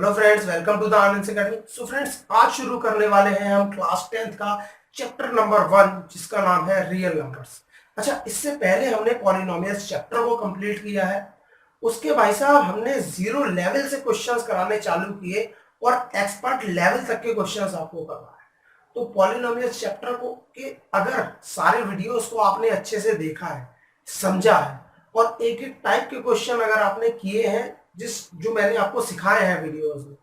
Hello friends, welcome to the Anand academy. So friends, आज शुरू करने वाले हैं हम क्लास 10th का चैप्टर नंबर 1, जिसका नाम है रियल नंबर्स। अच्छा, इससे पहले हमने पॉलिनोमियल्स चैप्टर को कंप्लीट किया है। उसके भाई साहब हमने जीरो लेवल से क्वेश्चंस कराने चालू किए और एक्सपर्ट लेवल तक के क्वेश्चंस आपको करवाए। तो पॉलिनोमियल्स चैप्टर को के अगर सारे वीडियोस को आपने अच्छे से देखा है, समझा है और एक एक टाइप के क्वेश्चन अगर आपने किए हैं जो मैंने आपको सिखाए हैं वीडियोस में,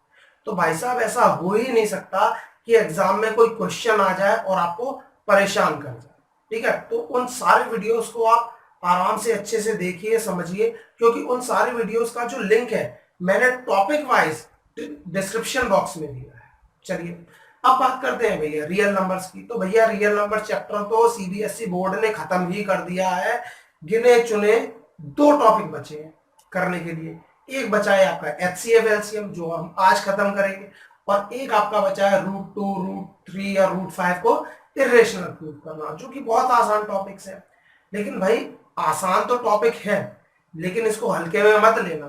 तो भाई साहब ऐसा हो ही नहीं सकता कि एग्जाम में कोई क्वेश्चन आ जाए और आपको परेशान कर जाए। ठीक है, तो उन सारे वीडियोस को आप आराम से अच्छे से देखिए, समझिए, क्योंकि उन सारे वीडियोस का जो लिंक है मैंने टॉपिक वाइज डिस्क्रिप्शन बॉक्स में दिया है। चलिए अब बात करते हैं भैया रियल नंबर्स की। तो भैया रियल नंबर चैप्टर तो सीबीएसई बोर्ड ने खत्म ही कर दिया है। गिने चुने दो टॉपिक बचे हैं करने के लिए। एक बचा है आपका एचसीएफ एलसीएम, जो हम आज खत्म करेंगे, और एक आपका बचा है रूट 2, रूट 3 या रूट 5 को इरेशनल प्रूव करना, जो कि बहुत आसान टॉपिक्स है। लेकिन भाई आसान तो टॉपिक है, लेकिन इसको हल्के में मत लेना,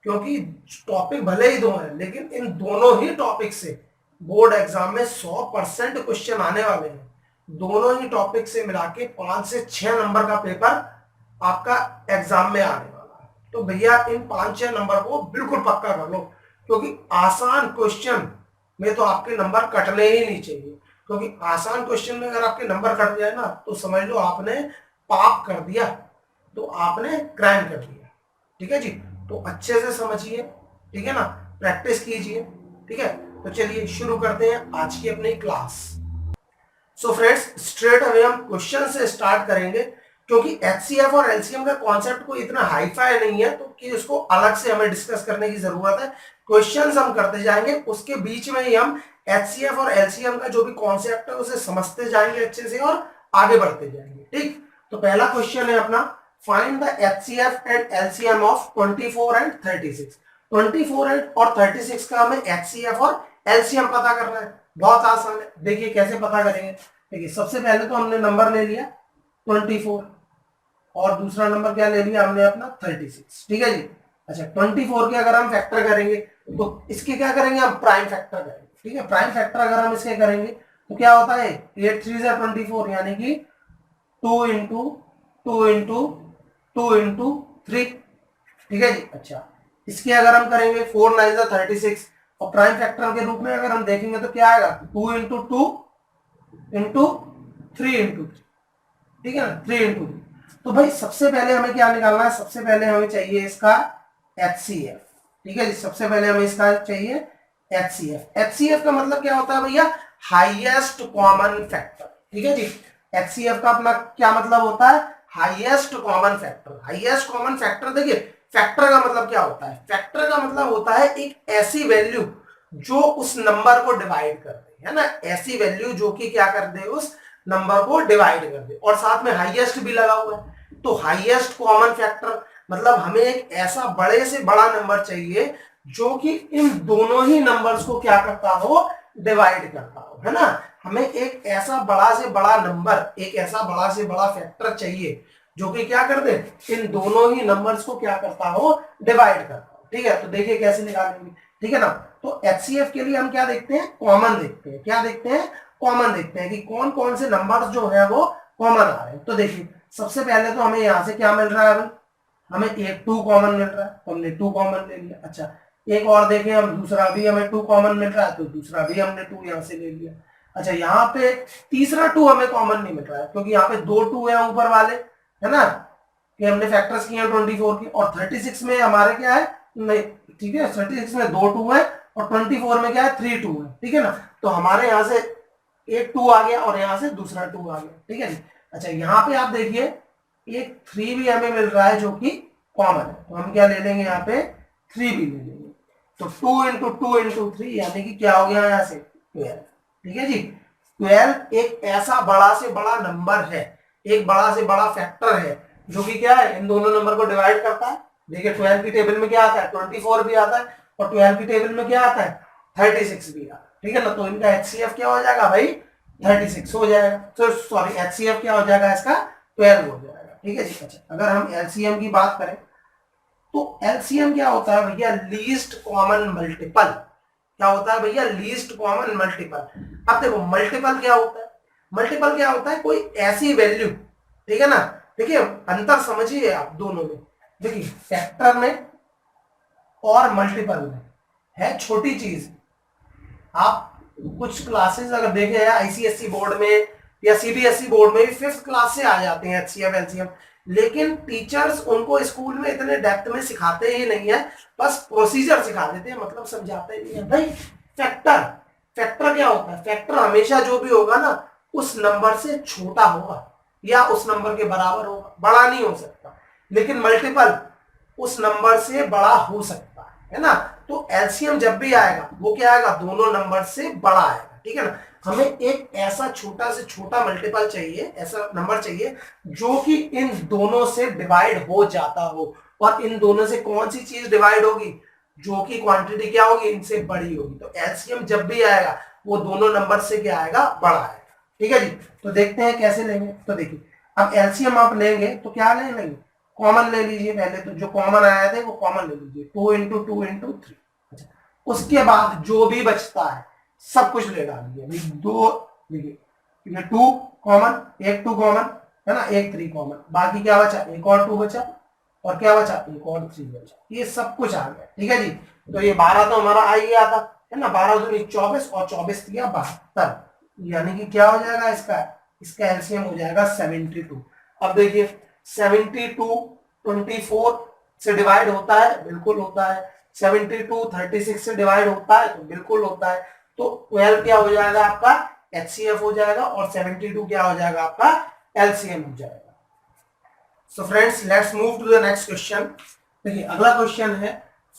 क्योंकि टॉपिक भले ही दो हैं, लेकिन इन दोनों ही टॉपिक से बोर्ड एग्जाम में 100% क्वेश्चन आने वाले हैं। दोनों ही टॉपिक से मिला के 5 से 6 नंबर का पेपर आपका एग्जाम में आने वाला है। तो भैया इन 5-6 नंबर को बिल्कुल पक्का कर लो, क्योंकि आसान क्वेश्चन में तो आपके नंबर कटने ही नहीं चाहिए। क्योंकि आसान क्वेश्चन में अगर आपके नंबर कट जाए ना, तो समझ लो आपने पाप कर दिया, तो आपने क्राइम कर दिया। ठीक है जी, तो अच्छे से समझिए, ठीक है ना, प्रैक्टिस कीजिए। ठीक है, तो चलिए शुरू करते हैं आज की अपनी class. So friends, straight away हम क्वेश्चन से स्टार्ट करेंगे, क्योंकि एचसीएफ और एलसीएम का कॉन्सेप्ट कोई इतना हाईफाई नहीं है, तो कि उसको अलग से हमें डिस्कस करने की जरूरत है। क्वेश्चंस हम करते जाएंगे, उसके बीच में ही हम एचसीएफ और एलसीएम का जो भी कॉन्सेप्ट है उसे समझते जाएंगे अच्छे से और आगे बढ़ते जाएंगे। ठीक, तो पहला क्वेश्चन है अपना, find the HCF and LCM of 24 and 36। 24 और 36 का हमें एचसीएफ और एलसीएम पता करना है। बहुत आसान है, देखिए कैसे पता करेंगे। देखिए सबसे पहले तो हमने नंबर ले लिया 24 और दूसरा नंबर क्या ले लिया हमने अपना 36। ठीक है जी। अच्छा, 24 के अगर हम फैक्टर करेंगे तो इसके क्या करेंगे, हम प्राइम फैक्टर करेंगे। ठीक है, प्राइम फैक्टर अगर हम इसके करेंगे तो क्या होता है, 8 3 24, यानी कि 2 इंटू 2 इंटू 2 इंटू 3। ठीक है जी। अच्छा, इसके अगर हम करेंगे 4 9 36, और प्राइम फैक्टर के रूप में अगर हम देखेंगे तो क्या आएगा, 2 इंटू 2 इंटू 3 इंटू 3। ठीक है ना, 3 इंटू 3। तो भाई सबसे पहले हमें क्या निकालना है, सबसे पहले हमें चाहिए इसका एचसीएफ। ठीक है जी, सबसे पहले हमें इसका चाहिए एचसीएफ। एचसीएफ का मतलब क्या होता है भैया, हाईएस्ट कॉमन फैक्टर। ठीक है जी, एचसीएफ का अपना क्या मतलब होता है, highest common factor. Highest common factor, देखिए फैक्टर का मतलब क्या होता है, फैक्टर का मतलब होता है एक ऐसी वैल्यू जो उस नंबर को डिवाइड कर दे, है ना, ऐसी वैल्यू जो कि क्या कर दे, उस नंबर को डिवाइड कर दे, और साथ में हाईएस्ट भी लगा हुआ है। तो हाईएस्ट कॉमन फैक्टर मतलब हमें एक ऐसा बड़े से बड़ा नंबर चाहिए जो कि इन दोनों ही नंबर्स को क्या करता हो, डिवाइड करता हो, है ना। हमें एक ऐसा बड़ा से बड़ा नंबर, एक ऐसा बड़ा से बड़ा फैक्टर चाहिए जो कि क्या कर दे, इन दोनों ही नंबर्स को क्या करता हो, डिवाइड करता हो। ठीक है, तो देखिए कैसे निकालेंगे। ठीक है ना, तो एचसीएफ के लिए हम क्या देखते हैं, कॉमन देखते हैं। क्या देखते हैं, कॉमन देखते हैं कि कौन कौन से नंबर्स जो है वो कॉमन आ रहे हैं। तो देखिए सबसे पहले तो हमें यहां से क्या मिल रहा है, हमें एक 2 कॉमन मिल रहा है, तो हमने 2 कॉमन ले लिया। अच्छा, एक और देखें हम, दूसरा भी हमें 2 कॉमन मिल रहा है, तो दूसरा भी हमने 2 यहां से ले लिया। अच्छा, यहाँ पे तीसरा 2 हमें कॉमन नहीं मिल रहा है, क्योंकि यहाँ पे 2 2 है ऊपर वाले, है ना, कि हमने फैक्टर्स किए हैं 24 के, और 36 में हमारे क्या है, नहीं, ठीक है, 36 में 2 2 है और 24 में क्या है, 3 2 है। ठीक है ना, तो हमारे यहाँ से एक 2 आ गया और यहाँ से दूसरा 2 आ गया। ठीक है जी। अच्छा, यहाँ पे आप देखिए एक 3 भी हमें मिल रहा है जो कि कॉमन है, तो हम क्या ले लेंगे, यहाँ पे 3 भी ले लेंगे। तो 2 इंटू 2 इंटू 3 यानी कि क्या हो गया, यहाँ से 12। ठीक है जी, 12 एक ऐसा बड़ा से बड़ा नंबर है, एक बड़ा से बड़ा फैक्टर है जो कि क्या है, इन दोनों नंबर को डिवाइड करता है। देखिए 12 की टेबल में क्या आता है, 24 भी आता है, और 12 की टेबल में क्या आता है, 36 भी आता है। ठीक है ना, तो इनका एचसीएफ क्या हो जाएगा भाई, 36 हो जाएगा। तो सॉरी, एचसीएफ क्या हो जाएगा इसका, 12 हो जाएगा। ठीक है जी। अच्छा, अगर हम एलसीएम की बात करें तो एलसीएम क्या होता है भैया, लीस्ट कॉमन मल्टीपल। क्या होता है भैया, लीस्ट कॉमन मल्टीपल। अब देखो मल्टीपल क्या होता है, मल्टीपल क्या होता है, कोई ऐसी वैल्यू, ठीक है ना। देखिए अंतर समझिए आप दोनों में, देखिए फैक्टर में और मल्टीपल में है छोटी चीज। आप कुछ क्लासेस अगर देखे आईसीएसई बोर्ड में या सीबीएसई बोर्ड में भी फिफ्थ क्लास से आ जाते हैं एचसीएफ एलसीएम, लेकिन टीचर्स उनको स्कूल में इतने डेप्थ में सिखाते ही नहीं है, बस प्रोसीजर सिखा देते हैं, मतलब समझाते नहीं है भाई। फैक्टर, फैक्टर क्या होता है, फैक्टर हमेशा जो भी होगा ना उस नंबर से छोटा होगा या उस नंबर के बराबर होगा, बड़ा नहीं हो सकता। लेकिन मल्टीपल उस नंबर से बड़ा हो सकता है ना। तो एलसीएम जब भी आएगा वो क्या आएगा, दोनों नंबर से बड़ा आएगा, ठीक है ना। हमें एक ऐसा छोटा से छोटा मल्टीपल चाहिए, ऐसा नंबर चाहिए जो कि इन दोनों से डिवाइड हो जाता हो। और इन दोनों से कौन सी चीज डिवाइड होगी, जो कि क्वांटिटी क्या होगी, इनसे बड़ी होगी। तो एलसीएम जब भी आएगा वो दोनों नंबर से क्या आएगा, बड़ा आएगा, ठीक है जी। तो देखते हैं कैसे लेंगे। तो देखिए अब एलसीएम आप लेंगे तो क्या ले लेंगे, कॉमन ले लीजिए पहले, तो जो कॉमन आया थे वो कॉमन ले लीजिए, 2 × 2 × 3। अच्छा, उसके बाद जो भी बचता है सब कुछ ले डालिए, दो देखिए 2 कॉमन, एक 2 कॉमन है ना, एक 3 कॉमन, बाकी क्या बचा, एक और 2 बचा, और क्या बचा, एक और 3 बचा, ये सब कुछ आ गया, ठीक है जी। तो ये 12 तो हमारा आ ही गया था, है ना, 12 दूनी 24 और 24 दिया 72, यानी कि क्या हो जाएगा इसका, इसका एलसीएम हो जाएगा 72। अब देखिए 72 24 से डिवाइड होता है, बिल्कुल होता है। 72 36 से डिवाइड होता है, तो बिल्कुल होता है। तो 12 क्या हो जाएगा आपका, एचसीएफ हो जाएगा, और 72 क्या हो जाएगा आपका, एलसीएम हो जाएगा। So friends let's move to the next question. देखिए अगला क्वेश्चन है,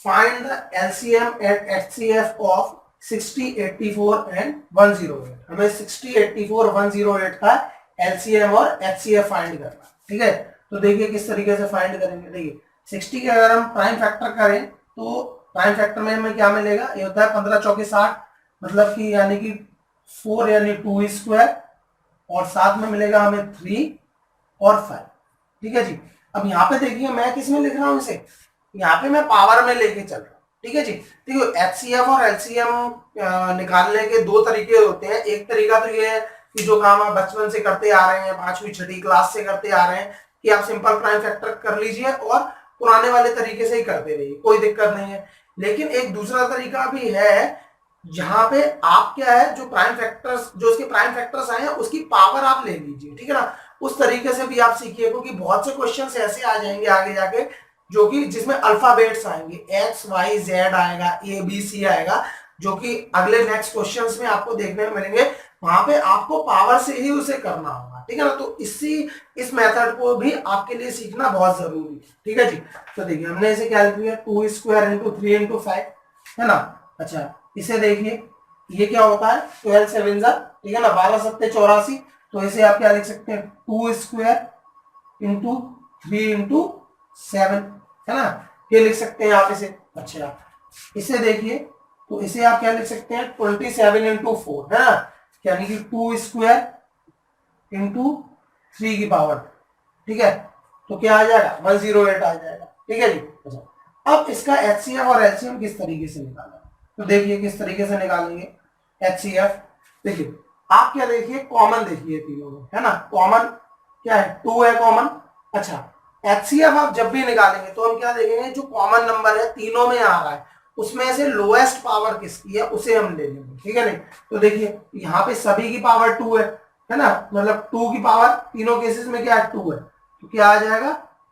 find the LCM and HCF of 60 84 and 108। हमें 60 84 108 का एलसीएम और एचसीएफ फाइंड करना, ठीक है। तो देखिए किस तरीके से फाइंड करेंगे। देखिए 60 के अगर हम प्राइम फैक्टर करें तो प्राइम फैक्टर में हमें क्या मिलेगा, ये होता है 15 चौके 60, मतलब कि यानी कि 4 यानी 2 स्क्वायर, और साथ में मिलेगा हमें 3 और 5, ठीक है जी। अब यहाँ पे देखिए मैं किस में लिख रहा हूँ इसे, यहाँ पे मैं पावर में लेके चल रहा हूँ, ठीक है जी। देखिए एचसीएफ और एलसीएम निकालने के दो तरीके होते हैं। एक तरीका तो ये है कि जो काम आप बचपन से करते आ रहे हैं, 5वीं 6ठी क्लास से करते आ रहे हैं, कि आप सिंपल प्राइम फैक्टर कर लीजिए और पुराने वाले तरीके से ही करते रहिए, कोई दिक्कत नहीं है। लेकिन एक दूसरा तरीका भी है जहां पे आप क्या है, जो प्राइम फैक्टर्स, जो उसके प्राइम फैक्टर्स आए हैं उसकी पावर आप ले लीजिए, ठीक है ना। उस तरीके से भी आप सीखिए, क्योंकि बहुत से क्वेश्चंस ऐसे आ जाएंगे आगे जाके जो कि जिसमें अल्फाबेट्स आएंगे, एक्स वाई जेड आएगा, ए बी सी आएगा, जो कि अगले नेक्स्ट क्वेश्चंस में आपको देखने को मिलेंगे। वहां पे आपको पावर से ही उसे करना होगा, ठीक है ना। तो इस मेथड को भी आपके लिए सीखना बहुत जरूरी है, ठीक है जी। तो देखिए हमने इसे क्या लिख दिया, 2 स्क्वायर इंटू 3 इंटू 5, है ना। अच्छा इसे देखिए ये क्या होता है, 12 7 जा, ठीक है ना, 12 7 84। तो इसे आप क्या लिख सकते हैं, 2 स्क्वायर इंटू 3 इंटू 7, है ना, ये लिख सकते हैं आप इसे। अच्छा इसे देखिए, तो इसे आप क्या लिख सकते हैं, 27 इंटू 4, है ना, यानी कि 2 स्क्वायर इंटू 3 की पावर, ठीक है। तो क्या आ जाएगा, 108 आ जाएगा, ठीक है जी। अच्छा अब इसका एचसीएफ और एलसीएम किस तरीके से निकालना, तो देखिए किस तरीके से निकालेंगे एचसीएफ। देखिए आप क्या देखिए, कॉमन देखिए तीनों में, है ना, कॉमन क्या है, 2 है कॉमन। अच्छा एचसीएफ आप जब भी निकालेंगे तो हम क्या देखेंगे, जो कॉमन नंबर है तीनों में आ रहा है उसमें से लोएस्ट पावर किसकी है उसे हम ले लेंगे, ठीक है नहीं। तो देखिए यहाँ पे सभी की पावर 2 है ना, मतलब 2 की पावर तीनों केसेस में क्या है, 2 है, तो क्या आ जाएगा,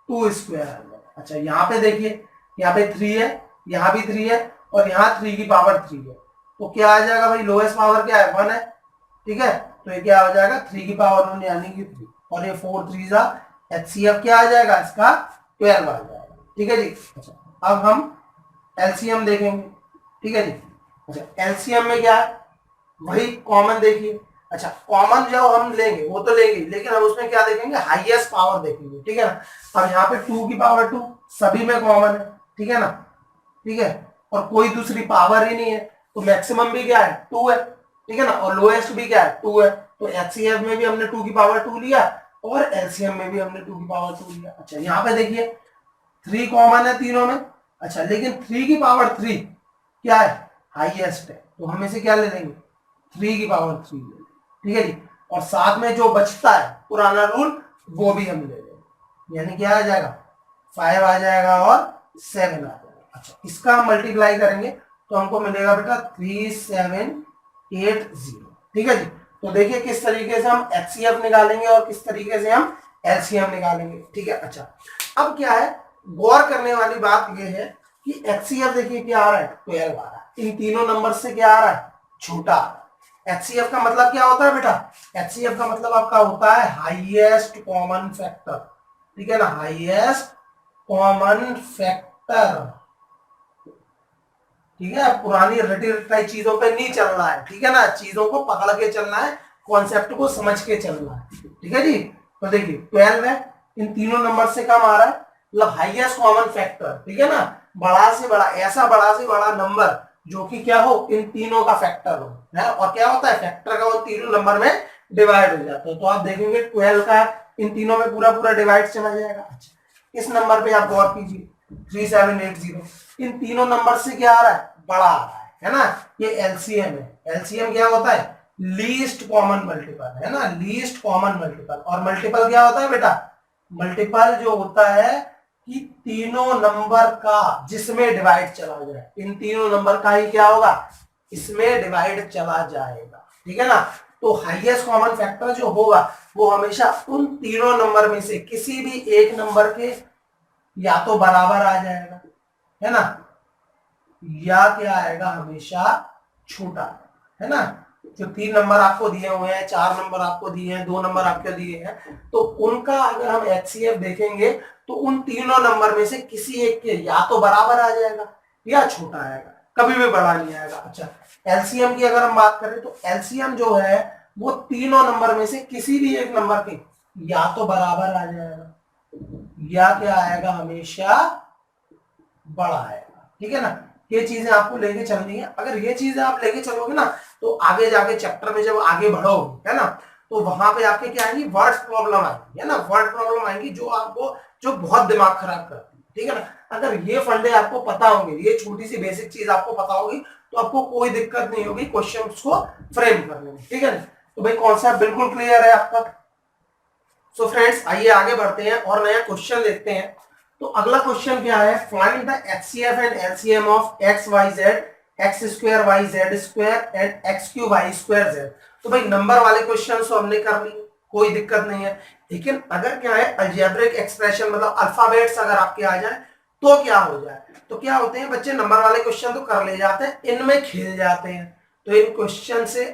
2 स्क्वायर आ जाएगा। अच्छा यहाँ पे देखिए, यहाँ पे 3 है, यहाँ भी 3 है, और यहाँ 3 की पावर 3 है, तो क्या आ जाएगा भाई, लोएस्ट पावर क्या है, 1 है, ठीक है। तो ये क्या हो जाएगा, 3 की पावर 1 यानी कि 3, और ये 4 3 जा, एचसीएफ क्या आ जाएगा इसका, 12 आ जाएगा, ठीक है जी। अच्छा अब हम एलसीएम देखेंगे, ठीक है जी। अच्छा एलसीएम में क्या है, वही कॉमन देखिए। अच्छा कॉमन जो हम लेंगे वो तो लेंगे, लेकिन हम उसमें क्या देखेंगे, हाईएस्ट पावर देखेंगे, ठीक है ना। अब यहाँ पे 2 की पावर 2 सभी में कॉमन है, ठीक है ना, ठीक है, और कोई दूसरी पावर ही नहीं है, तो मैक्सिमम भी क्या है, 2 है, ठीक है ना, और लोएस्ट भी क्या है, 2 है। तो एचसीएफ में भी हमने 2 की पावर 2 लिया और एलसीएम में भी हमने 2 की पावर 2 लिया। अच्छा यहाँ पे देखिए 3 कॉमन है तीनों में। अच्छा लेकिन 3 की पावर 3 क्या है, हाईएस्ट है, तो हम इसे क्या ले लेंगे, 3 की पावर 3 ले लेंगे, ठीक है जी। और साथ में जो बचता है पुराना रूल वो भी हम ले लेंगे, यानी क्या आ जाएगा, 5 आ जाएगा और 7 आ जाएगा। अच्छा, इसका हम मल्टीप्लाई करेंगे तो हमको मिलेगा बेटा 3780, ठीक है जी। तो देखिए किस तरीके से हम एचसीएफ निकालेंगे और किस तरीके से हम एलसीएम निकालेंगे, ठीक है। अच्छा, अब क्या है, गौर करने वाली बात यह है कि एचसीएफ देखिए क्या आ रहा है, 12 आ रहा है, इन तीनों नंबर से क्या आ रहा है, छोटा आ रहा है। एचसीएफ का मतलब क्या होता है बेटा, एचसीएफ का मतलब आपका होता है हाईएस्ट कॉमन फैक्टर, ठीक है ना, हाईएस्ट कॉमन फैक्टर, ठीक है। पुरानी रटी रटाई चीजों पे नहीं चलना है, ठीक है ना, चीजों को पकड़ के चलना है, कॉन्सेप्ट को समझ के चलना है, ठीक है जी। तो देखिए 12 है, इन तीनों नंबर से कम आ रहा है, मतलब हाईएस्ट कॉमन फैक्टर, ठीक है ना, बड़ा से बड़ा, ऐसा बड़ा से बड़ा नंबर जो कि क्या हो, इन तीनों का फैक्टर हो, है। और क्या होता है, फैक्टर का उन तीनों नंबर में डिवाइड हो जाता है, तो आप देखेंगे 12 का इन तीनों में पूरा पूरा डिवाइड चला जाएगा। अच्छा, इस नंबर पे आप गौर कीजिए 3780, इन तीनों नंबर से क्या आ रहा है, बड़ा आ रहा है ना, ये एलसीएम है। एलसीएम क्या होता है, लीस्ट कॉमन मल्टीपल, है ना, लीस्ट कॉमन मल्टीपल। और मल्टीपल क्या होता है बेटा, मल्टीपल जो होता है कि तीनों नंबर का जिसमें डिवाइड चला जाए, इन तीनों नंबर का ही क्या होगा, इसमें डिवाइड चला जाएगा, ठीक है ना। तो हाईएस्ट कॉमन फैक्टर जो होगा वो हमेशा उन तीनों नंबर में से किसी भी एक नंबर के या तो बराबर आ जाएगा, है ना, या क्या आएगा, हमेशा छोटा, है ना। जो 3 नंबर आपको दिए हुए हैं, 4 नंबर आपको दिए हैं, 2 नंबर आपको दिए हैं, तो उनका अगर हम एचसीएफ देखेंगे तो उन तीनों नंबर में से किसी एक के या तो बराबर आ जाएगा या छोटा आएगा, कभी भी बड़ा नहीं आएगा। अच्छा, एलसीएम की अगर हम बात करें तो एलसीएम जो है वो तीनों नंबर में से किसी भी एक नंबर के या तो बराबर आ जाएगा या क्या आएगा, हमेशा बड़ा आएगा, ठीक है ना। ये चीजें आपको लेके चलनी है, अगर ये चीजें आप लेके चलोगे ना तो आगे जाके चैप्टर में जब आगे बढ़ोगे, है ना, तो वहां पे आपके क्या आएंगी, वर्ड प्रॉब्लम आएगी, है ना, वर्ड प्रॉब्लम आएंगी जो आपको, जो बहुत दिमाग खराब करती है, ठीक है ना। अगर ये फंडे आपको पता होंगे, ये छोटी सी बेसिक चीज आपको पता होगी, तो आपको कोई दिक्कत नहीं होगी क्वेश्चन को फ्रेम करने में, ठीक है ना। तो भाई कॉन्सेप्ट बिल्कुल क्लियर है आपका। सो फ्रेंड्स आइए आगे बढ़ते हैं और नया क्वेश्चन देखते हैं। तो अगला क्वेश्चन क्या है, find the HCF and LCM of X Y Z, X square Y Z square and X cube Y square Z. तो भाई नंबर वाले क्वेश्चन तो हमने कर ली, कोई दिक्कत नहीं है, लेकिन अगर क्या है अलजेब्रिक एक्सप्रेशन मतलब अल्फाबेट्स अगर आपके आ जाए तो क्या हो जाए, तो क्या होते हैं बच्चे, नंबर वाले क्वेश्चन तो कर ले जाते हैं, इनमें खेल जाते हैं। तो इन क्वेश्चन से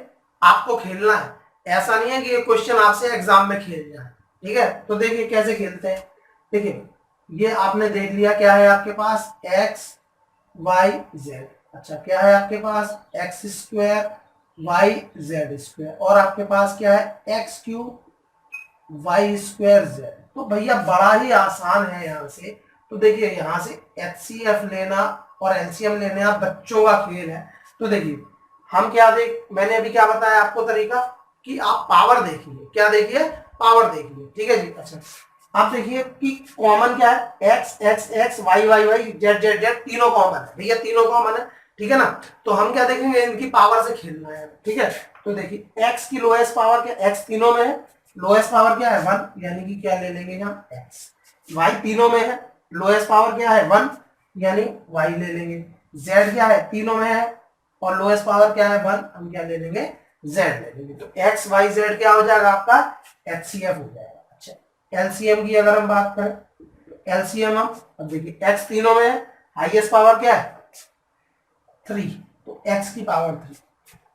आपको खेलना है, ऐसा नहीं है कि ये क्वेश्चन आपसे एग्जाम में खेल जाए, ठीक है। तो देखिए कैसे खेलते हैं, देखिए ये आपने देख लिया क्या है आपके पास, एक्स वाई जेड। अच्छा, क्या है आपके पास, X square Y Z square, और आपके पास क्या है, X cube Y square Z. तो भैया बड़ा ही आसान है यहाँ से। तो देखिए यहाँ से एचसीएफ लेना और एलसीएम लेना बच्चों का खेल है। तो देखिए हम क्या देख, मैंने अभी क्या बताया आपको तरीका, कि आप पावर देखिए, क्या देखिए, पावर देखिए, ठीक है जी। अच्छा, आप देखिए कि कॉमन क्या है, X X X Y Y Y Z Z Z, तीनों कॉमन है भैया, तीनों कॉमन है, ठीक है ना। तो हम क्या देखेंगे, इनकी पावर से खेलना है, ठीक है। तो देखिए एक्स की लोएस्ट पावर क्या, एक्स तीनों में है, लोएस्ट पावर क्या है 1, यानी कि क्या ले लेंगे हम एक्स। वाई तीनों में है, लोएस्ट पावर क्या है 1, यानी वाई ले लेंगे। जेड क्या है, तीनों में है और लोएस्ट पावर क्या है 1, हम क्या ले लेंगे, जेड ले लेंगे। तो एक्स वाई जेड क्या हो जाएगा आपका, एचसीएफ हो जाएगा। अच्छा, एलसीएम की अगर हम बात करें, एलसीएम हम, अब देखिए एक्स तीनों में है, हाईएस्ट पावर क्या है 3, तो एक्स की पावर 3,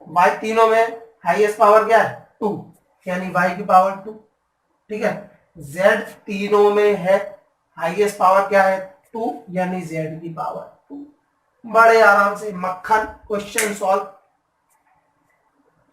वाई तीनों में हाईएस्ट पावर क्या है 2, यानी वाई की पावर 2, ठीक है। जेड तीनों में है, हाईएस्ट पावर क्या है 2, यानी जेड की पावर 2। बड़े आराम से मक्खन question solve.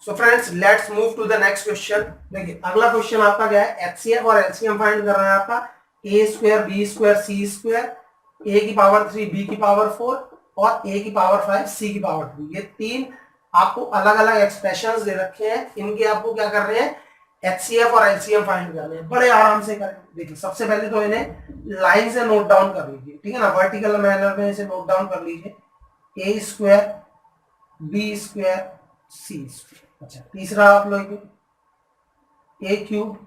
So friends let's move to the next question. देखिए अगला क्वेश्चन आपका क्या है, एचसीएफ और एलसीएम फाइंड करना है आपका, ए स्क्वायर बी स्क्वायर सी स्क्वायर, ए की पावर 3 बी की पावर 4 और ए की पावर 5 सी की पावर 3। ये तीन आपको अलग अलग एक्सप्रेशंस दे रखे हैं, इनके आपको क्या कर रहे हैं, एचसीएफ और एलसीएम फाइंड करने हैं, बड़े आराम से करेंगे। देखिए सबसे पहले तो इन्हें लाइन से नोट डाउन कर लीजिए, ठीक है ना, वर्टिकल मैनर में इसे नोट डाउन कर लीजिए। ए स्क्वायर बी स्क्वायर सी स्क्वायर। अच्छा, तीसरा आप लोगे ए क्यूब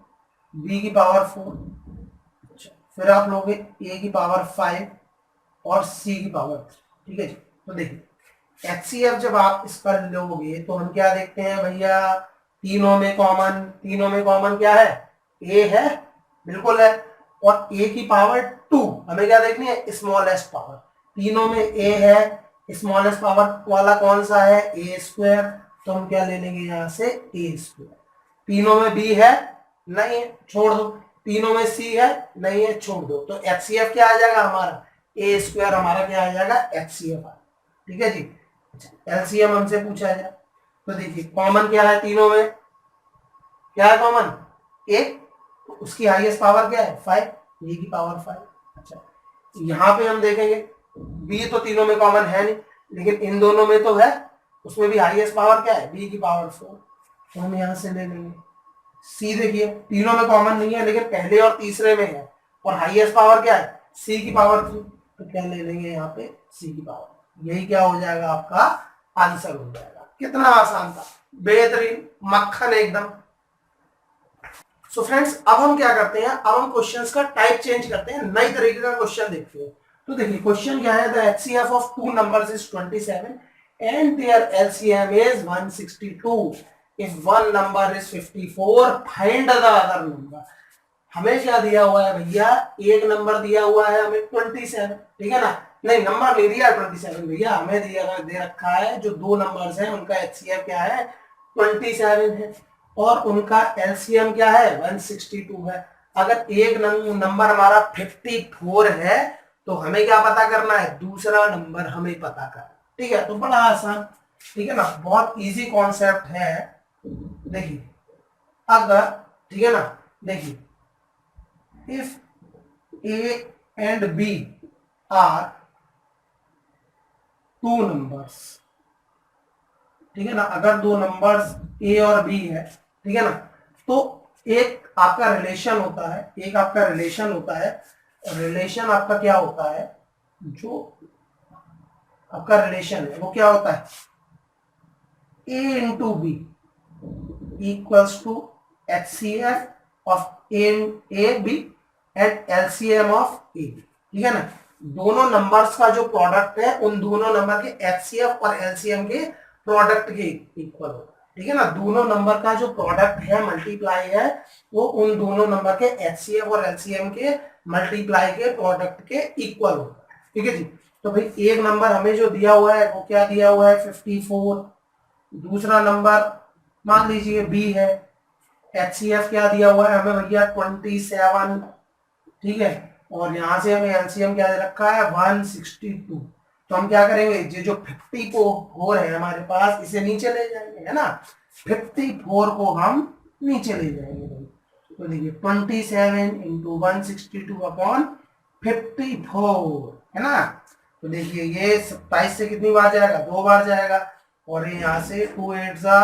बी की पावर 4। अच्छा, फिर आप लोगे ए की पावर 5 और सी की पावर 3। ठीक है जी। तो देखिए एचसीएफ जब आप इसका लोगे तो हम क्या देखते हैं भैया, तीनों में कॉमन क्या है, ए है, बिल्कुल है। और ए की पावर 2 हमें क्या देखनी है, स्मॉलेस्ट पावर। तीनों में ए है, स्मॉलेस्ट पावर वाला कौन सा है, ए स्क्वायर। तो हम क्या ले लेंगे यहां से, ए स्क्वायर। तीनों में बी है, नहीं है, छोड़ दो। तीनों में सी है, नहीं है, छोड़ दो। तो एचसीएफ क्या आ जाएगा हमारा, ए स्क्वायर हमारा क्या आ जाएगा, एचसीएफ। ठीक है जी। एलसीएम हमसे पूछा जाए तो देखिए कॉमन क्या है तीनों में, क्या है कॉमन, एक। तो उसकी हाईएस्ट पावर क्या है, 5, बी की पावर 5। अच्छा, यहां पे हम देखेंगे बी तो तीनों में कॉमन है नहीं, लेकिन इन दोनों में तो है, उसमें भी हाईएस्ट पावर क्या है, बी की पावर 4। तो हम यहां से ले लेंगे। सी देखिए तीनों में कॉमन नहीं है, लेकिन पहले और तीसरे में है, और हाईएस्ट पावर क्या है, सी की पावर 3। तो क्या ले लेंगे यहाँ पे, सी की पावर। यही क्या हो जाएगा, आपका आंसर हो जाएगा। कितना आसान था, बेहतरीन, मक्खन एकदम। सो फ्रेंड्स अब हम क्या करते हैं, अब हम क्वेश्चंस का टाइप चेंज करते हैं, नई तरीके का क्वेश्चन देखते हैं। तो देखिए क्वेश्चन क्या है, the HCF of two numbers is 27 and their LCM is 162. If one number is 54, find the other number. हमें क्या दिया हुआ है भैया, एक नंबर दिया हुआ है हमें 27, ठीक है ना, नहीं नंबर नहीं दिया 27 भैया, हमें दिया दे रखा है जो दो नंबर्स हैं उनका एचसीएफ क्या है, 27 है, और उनका एलसीएम क्या है, 162 है। अगर एक नंबर हमारा 54 है तो हमें क्या पता करना है, दूसरा नंबर हमें पता करना। ठीक है, तो बड़ा आसान, ठीक है ना, बहुत इजी कॉन्सेप्ट है। देखिए अगर, ठीक है ना, देखिए if A and B are two numbers, ठीक है ना, अगर दो नंबर्स ए और बी है, ठीक है ना, तो एक आपका रिलेशन होता है, एक आपका रिलेशन होता है, रिलेशन आपका क्या होता है, जो आपका रिलेशन है वो क्या होता है, A into B equals to HCF of A B and LCM of A. ठीक है ना, दोनों नंबर्स का जो प्रोडक्ट है उन दोनों नंबर के एचसीएफ और एलसीएम के प्रोडक्ट के इक्वल होता है। ठीक है ना, दोनों नंबर का जो प्रोडक्ट है, मल्टीप्लाई है, वो उन दोनों नंबर के एचसीएफ और एलसीएम के मल्टीप्लाई के प्रोडक्ट के इक्वल होता है। ठीक है जी। तो भाई एक नंबर हमें जो दिया हुआ है वो क्या दिया हुआ है, 54। दूसरा नंबर मान लीजिए बी है, एचसीएफ क्या दिया हुआ है हमें भैया, 27। ठीक है, और यहां से हमें एलसीएम क्या दे रखा है, 162। तो हम क्या करेंगे, ये जो 54 है हमारे पास, इसे नीचे ले जाएंगे, है ना, 54 को हम नीचे ले जाएंगे। तो देखिए 27 इंटू 162 अपॉन 54, है ना। तो देखिए ये 27 से कितनी बार जाएगा, 2 बार जाएगा, और ये यहाँ से 2 8 जा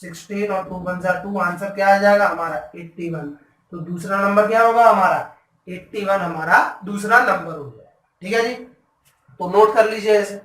16 और 2 1 जा 2, आंसर क्या आ जाएगा हमारा 81। तो दूसरा नंबर क्या होगा हमारा, 81 हमारा दूसरा नंबर हो जाएगा। ठीक है जी, तो नोट कर लीजिए ऐसे।